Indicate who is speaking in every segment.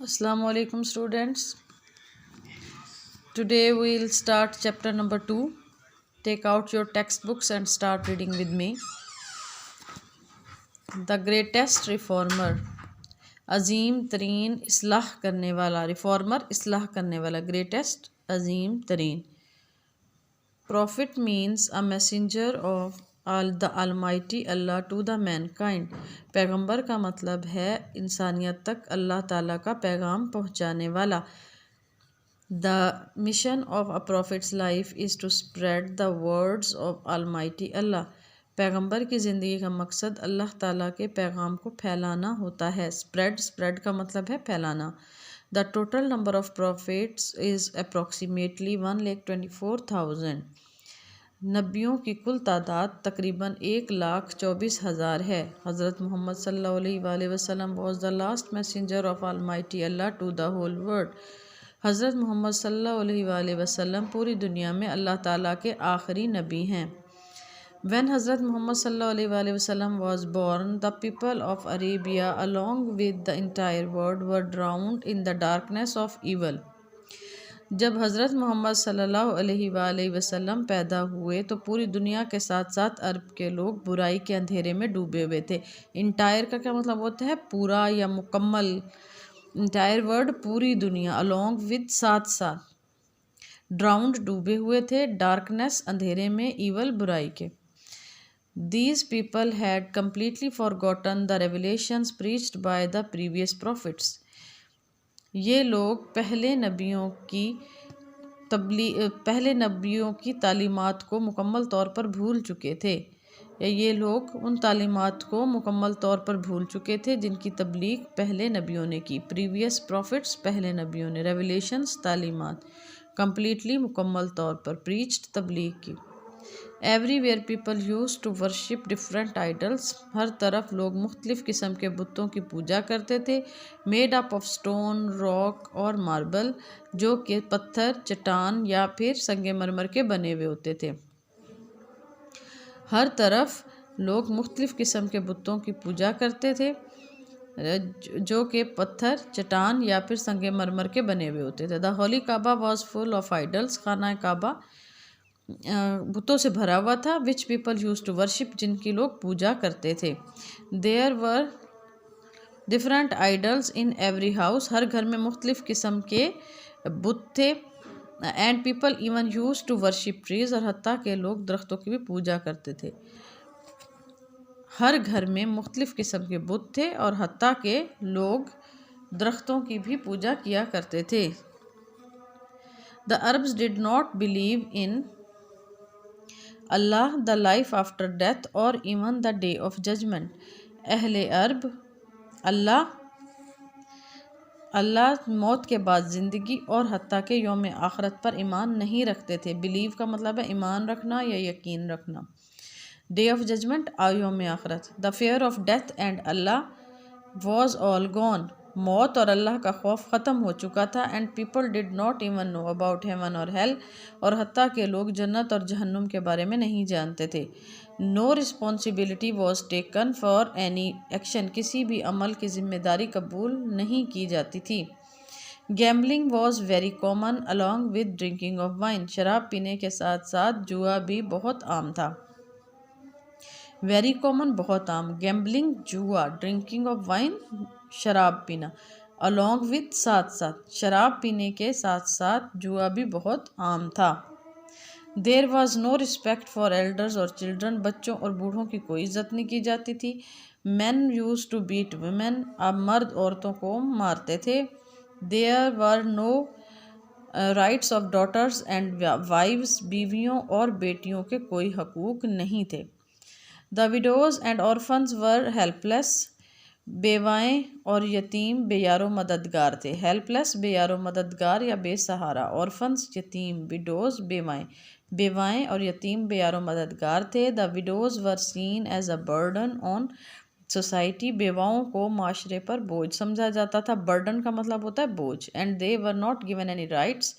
Speaker 1: Assalamu alaikum students. Today we'll start chapter number 2. Take out your textbooks and start reading with me. The greatest reformer. عظیم ترین اصلاح کرنے والا. Reformer اصلاح کرنے والا. Greatest Azeem Tareen. Prophet means a messenger of the Almighty Allah to the mankind. پیغمبر کا مطلب ہے انسانیت تک اللہ تعالیٰ کا پیغام پہنچانے والا. The mission of a prophet's life is to spread the words of Almighty Allah. پیغمبر کی زندگی کا مقصد اللہ تعالیٰ کے پیغام کو پھیلانا ہوتا ہے. spread کا مطلب ہے پھیلانا. The total number of prophets is approximately 1,24,000. نبیوں کی کل تعداد تقریباً 1,24,000 ہے. حضرت محمد صلی اللہ علیہ وآلہ وسلم was the last messenger of Almighty Allah to the whole world. حضرت محمد صلی اللہ علیہ وآلہ وسلم پوری دنیا میں اللہ تعالیٰ کے آخری نبی ہیں. When حضرت محمد صلی اللہ علیہ وآلہ وسلم was born, the people of Arabia along with the entire world were drowned in the darkness of evil. جب حضرت محمد صلی اللہ علیہ وآلہ وسلم پیدا ہوئے تو پوری دنیا کے ساتھ ساتھ عرب کے لوگ برائی کے اندھیرے میں ڈوبے ہوئے تھے. انٹائر کا کیا مطلب ہوتا ہے؟ پورا یا مکمل. انٹائر ورڈ پوری دنیا. along with ساتھ ساتھ. ڈراؤنڈ ڈوبے ہوئے تھے. ڈارکنیس اندھیرے میں. ایول برائی کے. These people had completely forgotten the revelations preached by the previous prophets. یہ لوگ پہلے نبیوں کی تعلیمات کو مکمل طور پر بھول چکے تھے. یہ لوگ ان تعلیمات کو مکمل طور پر بھول چکے تھے جن کی تبلیغ پہلے نبیوں نے کی. پریویس پروفٹس پہلے نبیوں نے. ریویلیشنز تعلیمات. کمپلیٹلی مکمل طور پر. پریچڈ تبلیغ کی. Everywhere people used to worship different idols. ہر طرف لوگ مختلف قسم کے بتوں کی پوجا کرتے تھے. Made up of stone, rock اور ماربل, جو کہ پتھر, چٹان یا پھر سنگ مرمر کے بنے ہوئے ہوتے تھے. ہر طرف لوگ مختلف قسم کے بتوں کی پوجا کرتے تھے جو کہ پتھر, چٹان یا پھر سنگ مرمر کے بنے ہوئے ہوتے تھے. The holy Kaaba was full of idols. خانہ کعبہ بتوں سے بھرا ہوا تھا. Which people used to worship, جن کی لوگ پوجا کرتے تھے. There were different idols in every house. ہر گھر میں مختلف قسم کے بت تھے. And people even used to worship trees. اور حتیٰ کہ لوگ درختوں کی بھی پوجا کرتے تھے. ہر گھر میں مختلف قسم کے بت تھے اور حتیٰ کہ لوگ درختوں کی بھی پوجا کیا کرتے تھے. The Arabs did not believe in Allah, the life after death or even the day of judgment. اہل عرب اللہ موت کے بعد زندگی اور حتیٰ کہ یوم آخرت پر ایمان نہیں رکھتے تھے. بلیو کا مطلب ہے ایمان رکھنا یا یقین رکھنا. ڈے آف ججمنٹ یوم آخرت. The fear of death and Allah was all gone. موت اور اللہ کا خوف ختم ہو چکا تھا. And people did not even know about heaven or hell. اور حتیٰ کہ لوگ جنت اور جہنم کے بارے میں نہیں جانتے تھے. No responsibility was taken for any action. کسی بھی عمل کی ذمہ داری قبول نہیں کی جاتی تھی. Gambling was very common along with drinking of wine. شراب پینے کے ساتھ ساتھ جوا بھی بہت عام تھا. ویری کامن بہت عام. گیمبلنگ جوا. ڈرنکنگ آف وائن شراب پینا. along with ساتھ ساتھ. شراب پینے کے ساتھ ساتھ جوا بھی بہت عام تھا. There was no respect for elders or children. بچوں اور بوڑھوں کی کوئی عزت نہیں کی جاتی تھی. Men used to beat women. اب مرد عورتوں کو مارتے تھے. There were no rights of daughters and wives. بیویوں اور بیٹیوں کے کوئی حقوق نہیں تھے. The widows and orphans were helpless. بیوائیں اور یتیم بے یار و مددگار تھے. ہیلپلیس بے یار و مددگار یا بے سہارا. orphans یتیم. widows بیوائیں. بیوائیں اور یتیم بے یار و مددگار تھے. The widows were seen as a burden on society. بیواؤں کو معاشرے پر بوجھ سمجھا جاتا تھا. burden کا مطلب ہوتا ہے بوجھ. And they were not given any rights.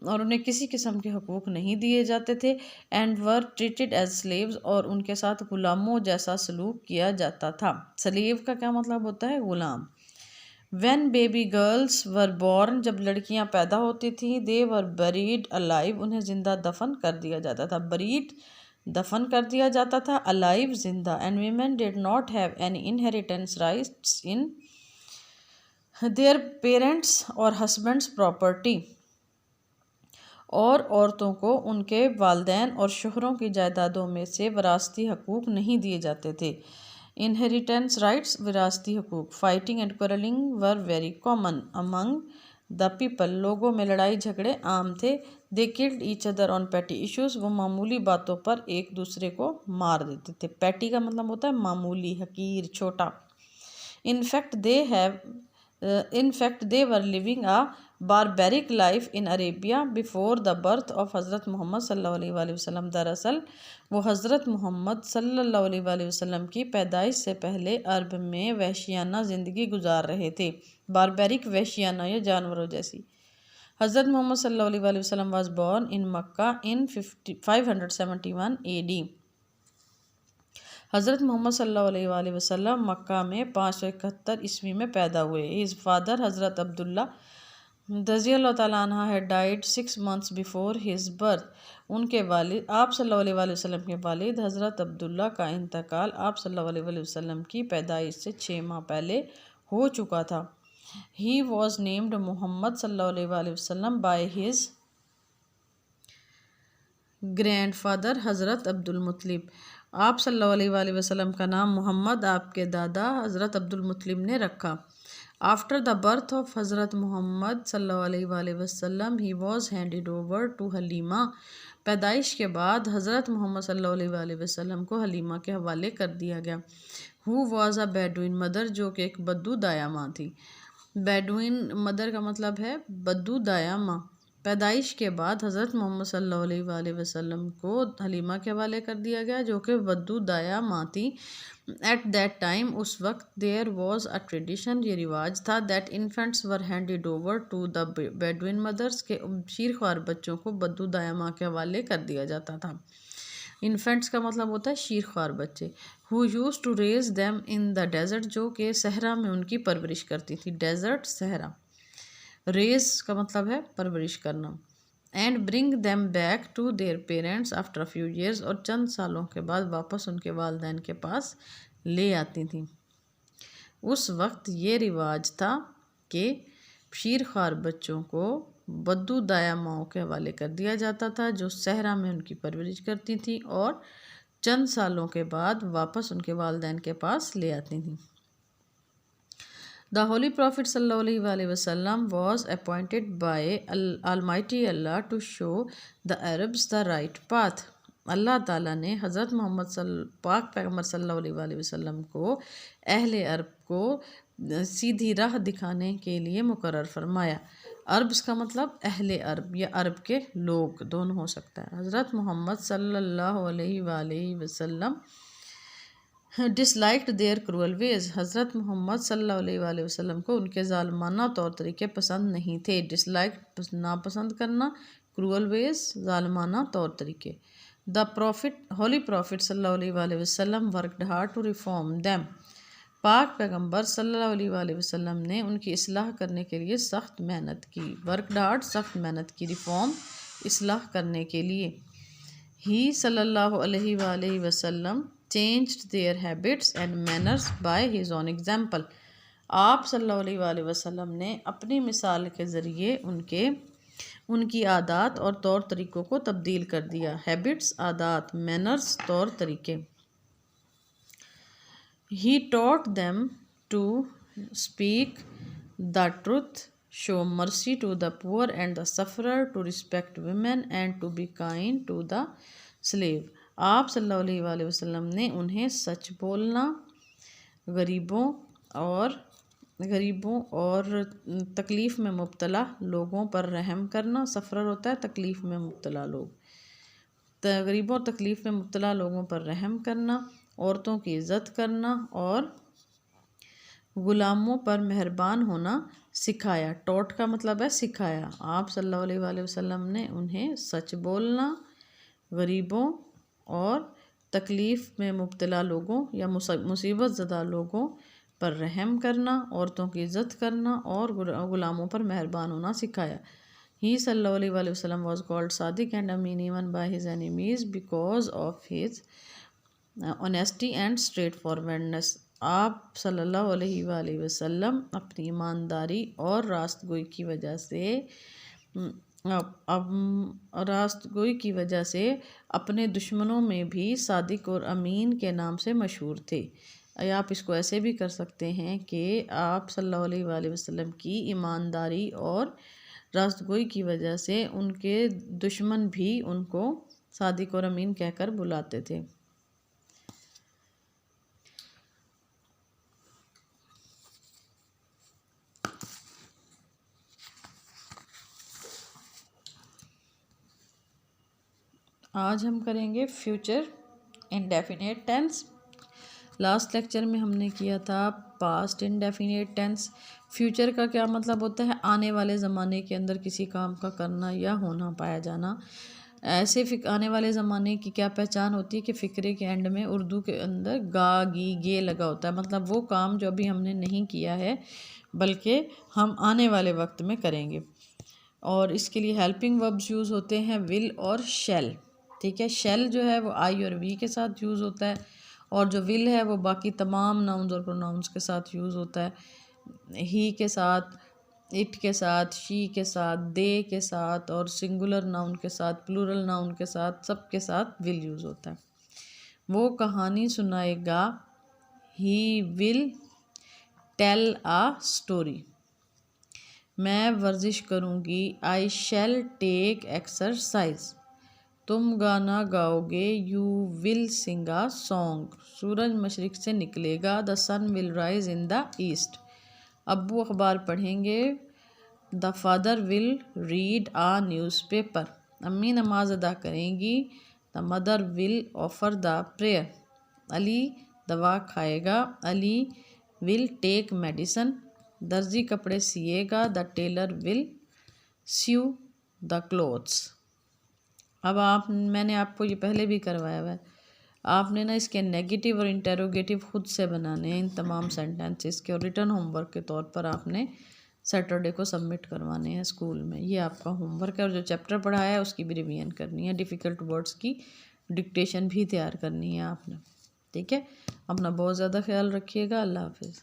Speaker 1: اور انہیں کسی قسم کے حقوق نہیں دیے جاتے تھے. And were treated as sleeves. اور ان کے ساتھ غلاموں جیسا سلوک کیا جاتا تھا. سلیو کا کیا مطلب ہوتا ہے؟ Ghulam. When baby girls were born, جب لڑکیاں پیدا ہوتی تھیں، دے ور بریڈ الائیو، انہیں زندہ دفن کر دیا جاتا تھا. بریڈ دفن کر دیا جاتا تھا، الائیو زندہ. And women did not have any inheritance rights in their parents اور ہسبینڈس پراپرٹی، اور عورتوں کو ان کے والدین اور شوہروں کی جائیدادوں میں سے وراثتی حقوق نہیں دیے جاتے تھے. انہیریٹنس رائٹس، وراثتی حقوق. Fighting and quarreling were very common among the people, لوگوں میں لڑائی جھگڑے عام تھے. دے killed ایچ ادر آن پیٹی ایشوز، وہ معمولی باتوں پر ایک دوسرے کو مار دیتے تھے. پیٹی کا مطلب ہوتا ہے معمولی، حقیر، چھوٹا. In fact, they were living a barbaric life in Arabia before the birth of حضرت محمد صلی اللہ علیہ وآلہ وسلم. دراصل وہ حضرت محمد صلی اللہ علیہ وآلہ وسلم کی پیدائش سے پہلے عرب میں وحشیانہ زندگی گزار رہے تھے. باربیرک، وحشیانہ یا جانوروں جیسی. حضرت محمد صلی اللہ علیہ وآلہ وسلم was born in Makkah in 571 AD. حضرت محمد صلی اللہ علیہ وآلہ وسلم مکہ میں 571 عیسوی میں پیدا ہوئے. His father حضرت عبداللہ رضی اللہ تعالیٰ عنہ had died 6 months before his birth. ان کے والد، آپ صلی اللہ علیہ وآلہ وسلم کے والد حضرت عبداللہ کا انتقال آپ صلی اللہ علیہ وآلہ وسلم کی پیدائش سے 6 ماہ پہلے ہو چکا تھا. He was named محمد صلی اللہ علیہ وآلہ وسلم by his grandfather حضرت عبد المطلب. آپ صلی اللہ علیہ وآلہ وسلم کا نام محمد آپ کے دادا حضرت عبد المطلب نے رکھا. After the birth of حضرت محمد صلی اللہ علیہ وآلہ وسلم he was handed over to Halima. پیدائش کے بعد حضرت محمد صلی اللہ علیہ وآلہ وسلم کو حلیمہ کے حوالے کر دیا گیا. Who was a Bedouin mother، جو کہ ایک بدو دایا ماں تھی. بیڈوین مدر کا مطلب ہے بدو دایا ماں. پیدائش کے بعد حضرت محمد صلی اللہ علیہ وآلہ وسلم کو حلیمہ کے حوالے کر دیا گیا جو کہ بدو دایا ماں تھی. ایٹ دیٹ ٹائم، اس وقت، دیر واز اے ٹریڈیشن، یہ رواج تھا، that infants were handed over to the Bedouin mothers, کے شیرخوار بچوں کو بدو دایا ماں کے حوالے کر دیا جاتا تھا. انفینٹس کا مطلب ہوتا ہے شیرخوار بچے. Who used to raise them in the desert, جو کہ صحرا میں ان کی پرورش کرتی تھی. ڈیزرٹ، صحرا. ریز کا مطلب ہے پرورش کرنا. And bring them back to their parents after a few years, اور چند سالوں کے بعد واپس ان کے والدین کے پاس لے آتی تھیں. اس وقت یہ رواج تھا کہ شیرخوار بچوں کو بدو دایا ماؤں کے حوالے کر دیا جاتا تھا جو صحرا میں ان کی پرورش کرتی تھیں اور چند سالوں کے بعد واپس ان کے والدین کے پاس لے آتی تھیں. The Holy Prophet صلی اللہ علیہ وآلہ وسلم was appointed by Almighty Allah to show the Arabs the right path. اللہ تعالیٰ نے حضرت محمد پاک پیغمبر صلی اللہ علیہ وآلہ وسلم کو اہل عرب کو سیدھی راہ دکھانے کے لیے مقرر فرمایا. عربس کا مطلب اہل عرب یا عرب کے لوگ دونوں ہو سکتا ہے. حضرت محمد صلی اللہ علیہ وآلہ وسلم ڈس لائکڈ دیئر کروئل ویز. حضرت محمد صلی اللہ علیہ وآلہ وسلم کو ان کے ظالمانہ طور طریقے پسند نہیں تھے. ڈس لائکڈ ناپسند کرنا، کروئل ویز ظالمانہ طور طریقے. دا ہولی پروفٹ صلی اللہ علیہ وآلہ وسلم worked hard to reform them. پاک پیغمبر صلی اللہ علیہ وآلہ وسلم نے ان کی اصلاح کرنے کے لیے سخت محنت کی. ورکڈ ہارڈ، سخت محنت کی. ریفارم، اصلاح کرنے کے لیے. ہی صلی اللہ علیہ وآلہ وسلم changed their habits and manners by his own example. آپ صلی اللہ علیہ وآلہ وسلم نے اپنی مثال کے ذریعے ان کی عادات اور طور طریقوں کو تبدیل کر دیا. ہیبٹس، عادات، مینرز، طور طریقے. He taught them to speak the truth, show mercy to the poor and the sufferer, to respect women and to be kind to the slave. آپ صلی اللہ علیہ وآلہ وسلم نے انہیں سچ بولنا، غریبوں اور تکلیف میں مبتلا لوگوں پر رحم کرنا. سفرر ہوتا ہے تکلیف میں مبتلا لوگ. غریبوں اور تکلیف میں مبتلا لوگوں پر رحم کرنا، عورتوں کی عزت کرنا اور غلاموں پر مہربان ہونا سکھایا. ٹوٹ کا مطلب ہے سکھایا. آپ صلی اللہ علیہ وآلہ وسلم نے انہیں سچ بولنا، غریبوں اور تکلیف میں مبتلا لوگوں یا مصیبت زدہ لوگوں پر رحم کرنا، عورتوں کی عزت کرنا اور غلاموں پر مہربان ہونا سکھایا۔ He صلی اللہ علیہ وسلم was called Sadiq and Amin even by his enemies because of his honesty and straightforwardness۔ آپ صلی اللہ علیہ وآلہ وسلم اپنی ایمانداری اور راست گوئی کی وجہ سے اپنے دشمنوں میں بھی صادق اور امین کے نام سے مشہور تھے۔ آپ اس کو ایسے بھی کر سکتے ہیں کہ آپ صلی اللہ علیہ وآلہ وسلم کی ایمانداری اور راست گوئی کی وجہ سے ان کے دشمن بھی ان کو صادق اور امین کہہ کر بلاتے تھے۔ آج ہم کریں گے future indefinite tense. Last lecture میں ہم نے کیا تھا پاسٹ انڈیفینیٹ ٹینس۔ فیوچر کا کیا مطلب ہوتا ہے؟ آنے والے زمانے کے اندر کسی کام کا کرنا یا ہونا پایا جانا۔ ایسے آنے والے زمانے کی کیا پہچان ہوتی ہے کہ فقرے کے اینڈ میں اردو کے اندر گا گی گے لگا ہوتا ہے، مطلب وہ کام جو ابھی ہم نے نہیں کیا ہے بلکہ ہم آنے والے وقت میں کریں گے۔ اور اس کے لیے ہیلپنگ وربز یوز ہوتے ہیں ول اور شیل، ٹھیک ہے۔ شیل جو ہے وہ آئی اور وی کے ساتھ یوز ہوتا ہے، اور جو ول ہے وہ باقی تمام ناؤنز اور پروناؤنز کے ساتھ یوز ہوتا ہے۔ ہی کے ساتھ، اٹ کے ساتھ، شی کے ساتھ، دے کے ساتھ، اور سنگولر ناؤن کے ساتھ، پلورل ناؤن کے ساتھ، سب کے ساتھ ول یوز ہوتا ہے۔ وہ کہانی سنائے گا، ہی ول ٹیل آ اسٹوری۔ میں ورزش کروں گی، آئی شیل ٹیک ایکسرسائز۔ تم گانا گاؤ گے، یو ول سنگ آ سانگ۔ سورج مشرق سے نکلے گا، دا سن will rise in the asset. ابو اخبار پڑھیں گے، the father will read a newspaper پیپر۔ امی نماز ادا کریں گی، the mother will offer the prayer. Ali دوا کھائے گا، علی ول ٹیک میڈیسن۔ درزی کپڑے سیے گا، the tailor will sew the clothes. اب میں نے آپ کو یہ پہلے بھی کروایا ہوا ہے، آپ نے نا اس کے نیگیٹو اور انٹیروگیٹو خود سے بنانے ہیں ان تمام سینٹینسز کے، اور ریٹن ہوم ورک کے طور پر آپ نے سیٹرڈے کو سبمٹ کروانے ہیں اسکول میں۔ یہ آپ کا ہوم ورک ہے، اور جو چیپٹر پڑھایا ہے اس کی بھی ریویژن کرنی ہے، ڈیفیکلٹ ورڈز کی ڈکٹیشن بھی تیار کرنی ہے آپ نے، ٹھیک ہے۔ اپنا بہت زیادہ خیال رکھیے گا، اللہ حافظ۔